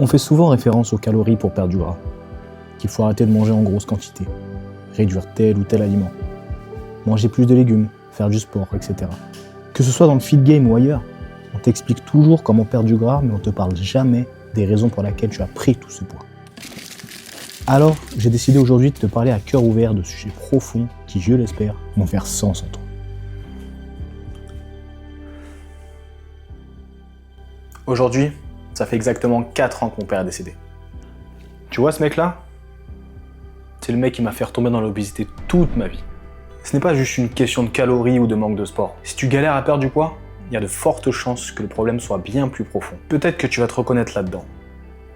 On fait souvent référence aux calories pour perdre du gras, qu'il faut arrêter de manger en grosse quantité, réduire tel ou tel aliment, manger plus de légumes, faire du sport, etc. Que ce soit dans le feed game ou ailleurs, on t'explique toujours comment perdre du gras, mais on ne te parle jamais des raisons pour lesquelles tu as pris tout ce poids. Alors, j'ai décidé aujourd'hui de te parler à cœur ouvert de sujets profonds qui, je l'espère, vont faire sens en toi. Aujourd'hui, ça fait exactement 4 ans que mon père est décédé. Tu vois ce mec-là ? C'est le mec qui m'a fait retomber dans l'obésité toute ma vie. Ce n'est pas juste une question de calories ou de manque de sport. Si tu galères à perdre du poids, il y a de fortes chances que le problème soit bien plus profond. Peut-être que tu vas te reconnaître là-dedans.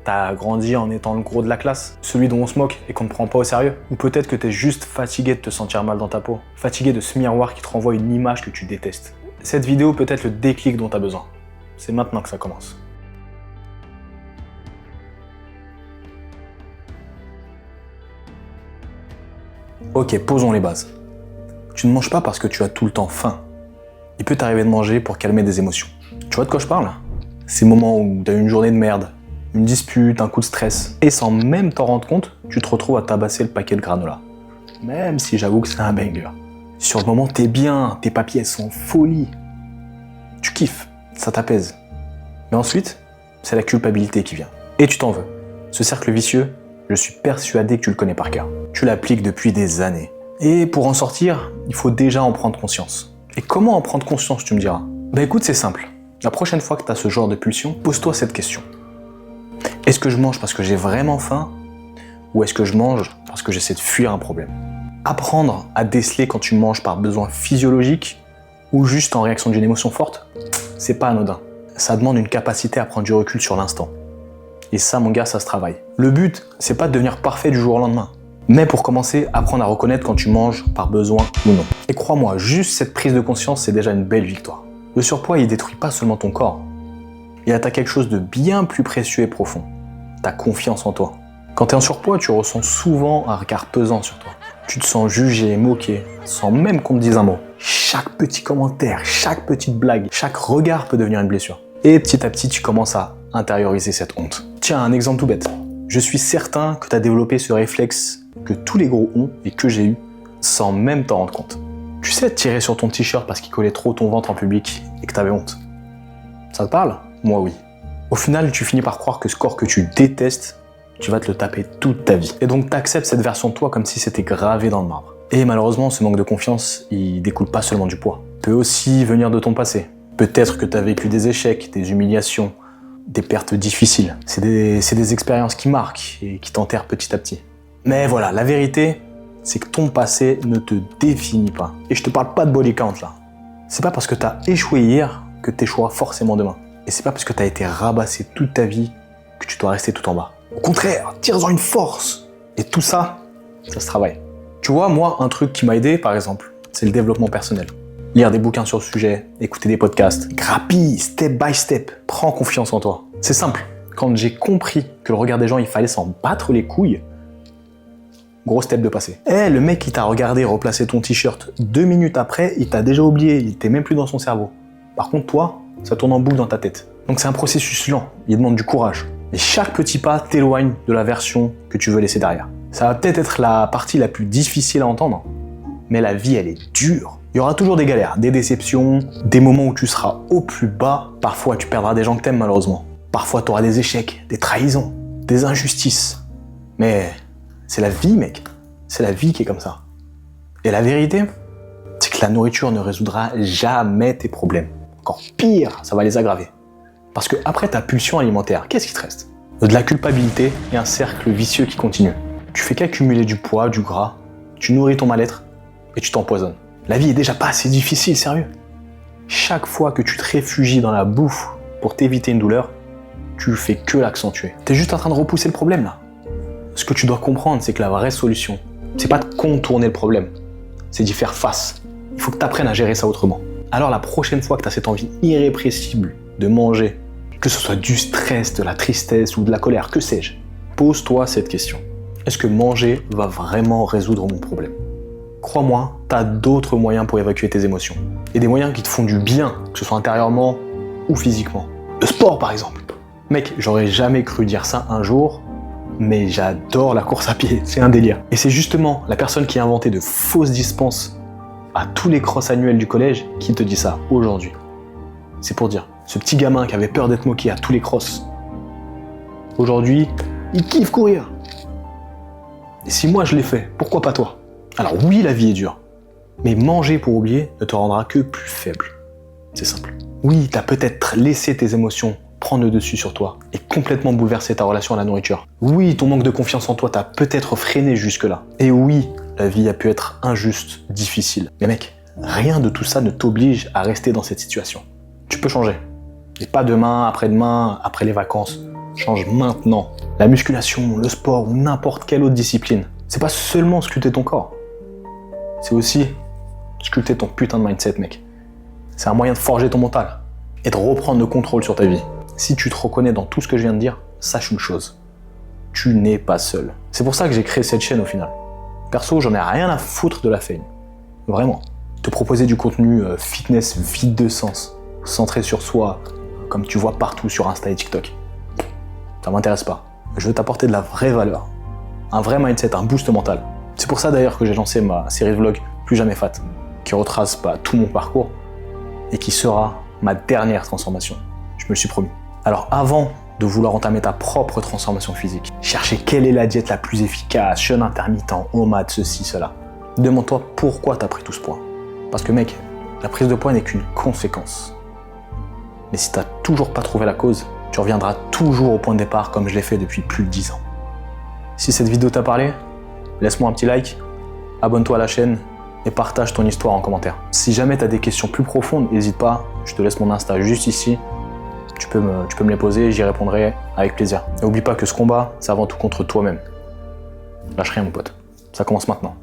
T'as grandi en étant le gros de la classe, celui dont on se moque et qu'on ne prend pas au sérieux. Ou peut-être que t'es juste fatigué de te sentir mal dans ta peau, fatigué de ce miroir qui te renvoie une image que tu détestes. Cette vidéo peut être le déclic dont t'as besoin. C'est maintenant que ça commence. Ok, posons les bases. Tu ne manges pas parce que tu as tout le temps faim. Il peut t'arriver de manger pour calmer des émotions. Tu vois de quoi je parle ? Ces moments où tu as une journée de merde, une dispute, un coup de stress, et sans même t'en rendre compte, tu te retrouves à tabasser le paquet de granola. Même si j'avoue que c'est un banger. Sur le moment, t'es bien, tes papiers sont en folie. Tu kiffes, ça t'apaise. Mais ensuite, c'est la culpabilité qui vient. Et tu t'en veux. Ce cercle vicieux, je suis persuadé que tu le connais par cœur. Tu l'appliques depuis des années. Et pour en sortir, il faut déjà en prendre conscience. Et comment en prendre conscience, tu me diras ? Bah écoute, c'est simple. La prochaine fois que tu as ce genre de pulsion, pose-toi cette question. Est-ce que je mange parce que j'ai vraiment faim ? Ou est-ce que je mange parce que j'essaie de fuir un problème ? Apprendre à déceler quand tu manges par besoin physiologique ou juste en réaction d'une émotion forte, c'est pas anodin. Ça demande une capacité à prendre du recul sur l'instant. Et ça, mon gars, ça se travaille. Le but, c'est pas de devenir parfait du jour au lendemain. Mais pour commencer, apprendre à reconnaître quand tu manges par besoin ou non. Et crois-moi, juste cette prise de conscience, c'est déjà une belle victoire. Le surpoids, il détruit pas seulement ton corps. Il attaque quelque chose de bien plus précieux et profond. Ta confiance en toi. Quand tu es en surpoids, tu ressens souvent un regard pesant sur toi. Tu te sens jugé, moqué, sans même qu'on te dise un mot. Chaque petit commentaire, chaque petite blague, chaque regard peut devenir une blessure. Et petit à petit, tu commences à intérioriser cette honte. Tiens, un exemple tout bête. Je suis certain que tu as développé ce réflexe que tous les gros ont et que j'ai eu sans même t'en rendre compte. Tu sais, tirer sur ton t-shirt parce qu'il collait trop ton ventre en public et que t'avais honte. Ça te parle ? Moi oui. Au final, tu finis par croire que ce corps que tu détestes, tu vas te le taper toute ta vie. Et donc t'acceptes cette version de toi comme si c'était gravé dans le marbre. Et malheureusement, ce manque de confiance, il découle pas seulement du poids. Il peut aussi venir de ton passé. Peut-être que t'as vécu des échecs, des humiliations, des pertes difficiles. C'est des expériences qui marquent et qui t'enterrent petit à petit. Mais voilà, la vérité, c'est que ton passé ne te définit pas. Et je te parle pas de body count là. C'est pas parce que t'as échoué hier que t'échoueras forcément demain. Et c'est pas parce que t'as été rabassé toute ta vie que tu dois rester tout en bas. Au contraire, tire-en une force. Et tout ça, ça se travaille. Tu vois, moi, un truc qui m'a aidé, par exemple, c'est le développement personnel. Lire des bouquins sur le sujet, écouter des podcasts. Grappille, step by step. Prends confiance en toi. C'est simple. Quand j'ai compris que le regard des gens, il fallait s'en battre les couilles, gros step de passé. Le mec qui t'a regardé replacer ton t-shirt 2 minutes après, il t'a déjà oublié, il était même plus dans son cerveau. Par contre, toi, ça tourne en boucle dans ta tête. Donc c'est un processus lent, il demande du courage. Et chaque petit pas t'éloigne de la version que tu veux laisser derrière. Ça va peut-être être la partie la plus difficile à entendre, mais la vie, elle est dure. Il y aura toujours des galères, des déceptions, des moments où tu seras au plus bas. Parfois, tu perdras des gens que t'aimes, malheureusement. Parfois, tu auras des échecs, des trahisons, des injustices. Mais c'est la vie, mec. C'est la vie qui est comme ça. Et la vérité, c'est que la nourriture ne résoudra jamais tes problèmes. Encore pire, ça va les aggraver. Parce que après ta pulsion alimentaire, qu'est-ce qui te reste ? De la culpabilité et un cercle vicieux qui continue. Tu fais qu'accumuler du poids, du gras, tu nourris ton mal-être et tu t'empoisonnes. La vie est déjà pas assez difficile, sérieux. Chaque fois que tu te réfugies dans la bouffe pour t'éviter une douleur, tu fais que l'accentuer. T'es juste en train de repousser le problème là. Ce que tu dois comprendre, c'est que la vraie solution, c'est pas de contourner le problème, c'est d'y faire face. Il faut que tu apprennes à gérer ça autrement. Alors la prochaine fois que tu as cette envie irrépressible de manger, que ce soit du stress, de la tristesse ou de la colère, que sais-je, pose-toi cette question. Est-ce que manger va vraiment résoudre mon problème ? Crois-moi, tu as d'autres moyens pour évacuer tes émotions. Et des moyens qui te font du bien, que ce soit intérieurement ou physiquement. Le sport par exemple. Mec, j'aurais jamais cru dire ça un jour, mais j'adore la course à pied, c'est un délire. Et c'est justement la personne qui a inventé de fausses dispenses à tous les crosses annuels du collège qui te dit ça aujourd'hui. C'est pour dire, ce petit gamin qui avait peur d'être moqué à tous les crosses, aujourd'hui, il kiffe courir. Et si moi je l'ai fait, pourquoi pas toi? Alors oui, la vie est dure, mais manger pour oublier ne te rendra que plus faible. C'est simple. Oui, t'as peut-être laissé tes émotions prendre le dessus sur toi et complètement bouleverser ta relation à la nourriture. Oui, ton manque de confiance en toi t'a peut-être freiné jusque-là. Et oui, la vie a pu être injuste, difficile. Mais mec, rien de tout ça ne t'oblige à rester dans cette situation. Tu peux changer. Et pas demain, après-demain, après les vacances. Change maintenant. La musculation, le sport ou n'importe quelle autre discipline, c'est pas seulement sculpter ton corps. C'est aussi sculpter ton putain de mindset, mec. C'est un moyen de forger ton mental et de reprendre le contrôle sur ta vie. Si tu te reconnais dans tout ce que je viens de dire, sache une chose. Tu n'es pas seul. C'est pour ça que j'ai créé cette chaîne au final. Perso, j'en ai rien à foutre de la fame. Vraiment. Te proposer du contenu fitness vide de sens, centré sur soi, comme tu vois partout sur Insta et TikTok. Ça m'intéresse pas. Je veux t'apporter de la vraie valeur. Un vrai mindset, un boost mental. C'est pour ça d'ailleurs que j'ai lancé ma série de vlogs Plus jamais fat, qui retrace tout mon parcours et qui sera ma dernière transformation. Je me le suis promis. Alors avant de vouloir entamer ta propre transformation physique, chercher quelle est la diète la plus efficace, jeûne intermittent, OMAD, ceci, cela, demande-toi pourquoi tu as pris tout ce poids. Parce que mec, la prise de poids n'est qu'une conséquence. Mais si tu n'as toujours pas trouvé la cause, tu reviendras toujours au point de départ comme je l'ai fait depuis plus de 10 ans. Si cette vidéo t'a parlé, laisse-moi un petit like, abonne-toi à la chaîne et partage ton histoire en commentaire. Si jamais tu as des questions plus profondes, n'hésite pas, je te laisse mon Insta juste ici. Tu peux me les poser, j'y répondrai avec plaisir. Et n'oublie pas que ce combat, c'est avant tout contre toi-même. Lâche rien mon pote, ça commence maintenant.